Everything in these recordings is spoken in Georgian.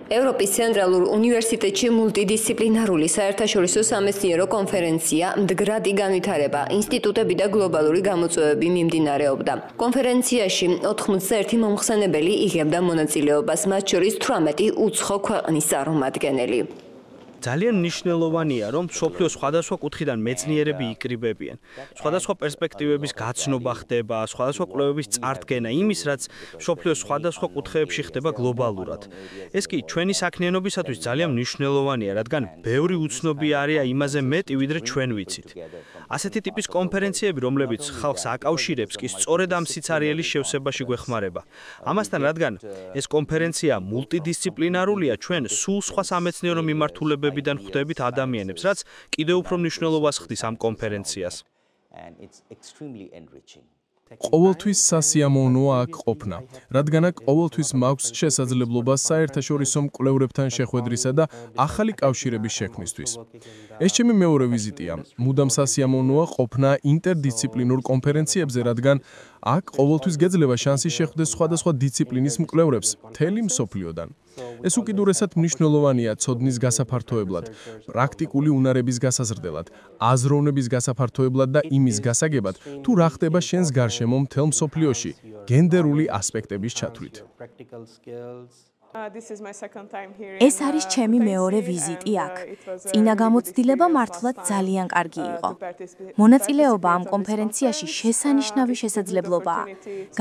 ევროპის ცენტრალურ უნივერსიტეტში მულტიდისციპლინარული საერთაშორისო სამეცნიერო კონფერენცია მდგრადი განვითარება, ინსტიტუტები და გლობალური გამოწვევები მიმდინარეობდა. კონფერენციაში 91 მომხსენებელი იღებდა მონაწილეობას, მათ შორის 18 უცხო ქვეყნის წარმომადგენელი. ძალიან მნიშვნელოვანია, რომ მსოფლიოს სხვადასხვა კუთხიდან მეცნიერები იკრიბებიან. სხვადასხვა პერსპექტივების გაცნობა ხდება, სხვადასხვა კვლევების წარდგენა იმის, რაც მსოფლიოს სხვადასხვა კუთხეებში ხდება გლობალურად. ეს კი ჩვენი საქმიანობისათვის ძალიან მნიშვნელოვანია, რადგან ბევრი უცნობი არის იმაზე მეტი, ვიდრე ჩვენ ვიცით. ასეთი ტიპის კონფერენციები, რომლებიც ხალხს აკავშირებს, კი სწორედ ამ სიცარიელის შევსებაში გვეხმარება. ამასთან, რადგან ეს კონფერენცია მულტიდისციპლინარულია, ჩვენ სულ სხვა სამეცნიერო მიმართულებებიდან ხვდებით ადამიანებს, რაც კიდევ უფრო მნიშვნელობას ხდის ამ კონფერენციას. ყოველთვის სასიამოვნოა აქ ყოფნა, რადგან აქ ყოველთვის მაქვს შესაძლებლობა საერთაშორისო მკვლევრებთან შეხვედრისა და ახალი კავშირების შექმნისთვის. ეს ჩემი მეორე ვიზიტია. მუდამ სასიამოვნოა ყოფნა ინტერდისციპლინურ კონფერენციებზე, რადგან აქ ყოველთვის გეძლება შანსი შეხვდეს სხვადასხვა დისციპლინის მკვლევრებს მთელი მსოფლიოდან. ეს უკიდურესად მნიშვნელოვანია ცოდნის გასაფართოებლად, პრაქტიკული უნარების გასაზრდელად, აზროვნების გასაფართოებლად და იმის გასაგებად, თუ რა ხდება შენს გარშემო მთელ მსოფლიოში, გენდერული ასპექტების ჩათვლით. ეს არის ჩემი მეორე ვიზიტი აქ. წინა გამოცდილება მართლაც ძალიან კარგი იყო. მონაწილეობა ამ კონფერენციაში შესანიშნავი შესაძლებლობაა,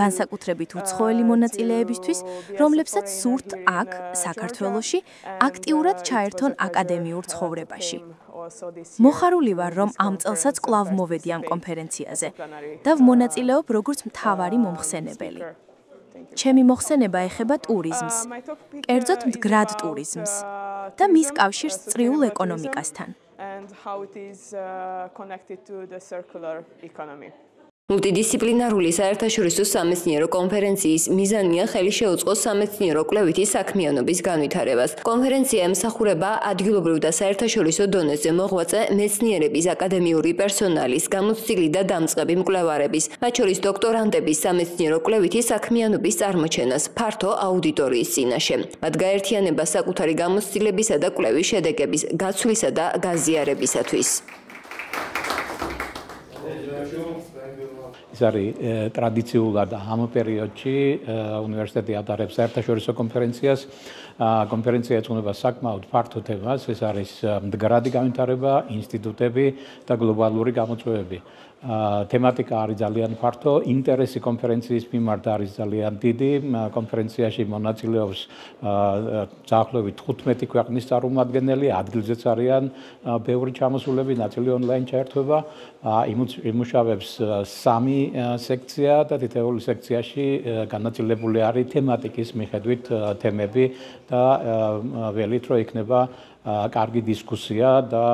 განსაკუთრებით უცხოელი მონაწილეებისთვის, რომლებსაც სურთ აქ, საქართველოში, აქტიურად ჩაერთონ აკადემიურ ცხოვრებაში. მოხარული ვარ, რომ ამ წელსაც კვლავ მოვედი ამ კონფერენციაზე და ვმონაწილეობ როგორც მთავარი მომხსენებელი. ჩემი მოხსენება ეხება ტურიზმს, კერძოდ მდგრად ტურიზმს და მის კავშირს წრიულ ეკონომიკასთან. მულტიდისციპლინარული საერთაშორისო სამეცნიერო კონფერენციის მიზანია ხელი შეუწყოს სამეცნიერო კვლევითი საქმიანობის განვითარებას. კონფერენცია ემსახურება ადგილობრივ და საერთაშორისო დონეზე მოღვაწე მეცნიერების, აკადემიური პერსონალის, გამოცდილი და დამწყები მკვლევარების, მათ შორის დოქტორანტების სამეცნიერო კვლევითი საქმიანობის წარმოჩენას ფართო აუდიტორიის წინაშე. მათ გაერთიანება საკუთარი გამოცდილებისა და კვლევის შედეგების გაცვლისა და გაზიარებისათვის. ეს არის ტრადიციულად ამ პერიოდში უნივერსიტეტი ატარებს საერთაშორისო კონფერენციას. კონფერენცია ეძღვნება საკმაოდ ფართო თემას, ეს არის მდგრადი განვითარება, ინსტიტუტები და გლობალური გამოწვევები. თემატიკა არის ძალიან ფართო, ინტერესი კონფერენციის მიმართ არის ძალიან დიდი. კონფერენციაში მონაწილეობს დაახლოებით 15 ქვეყნის წარმომადგენელი, ადგილზეც არიან ბევრი ჩამოსულები, ნაწილი ონლაინ ჩაერთვება. იმუშავებს 3 სექცია და თითოეული სექციაში განაწილებული არის თემატიკის მიხედვით თემები და ველით რომ იქნება კარგი დისკუსია და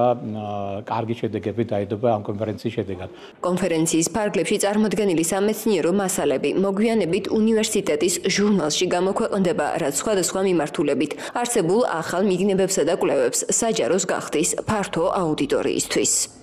კარგი შედეგები დაიდობა ამ კონფერენციის შედეგად. კონფერენციის ფარგლებში წარმოდგენილი სამეცნიერო მასალები მოგვიანებით უნივერსიტეტის ჟურნალში გამოქვეყნდება, რაც სხვადასხვა მიმართულებით არსებულ ახალ მიგნებებსა და კვლევებს საჯაროს გახდის ფართო აუდიტორიისთვის.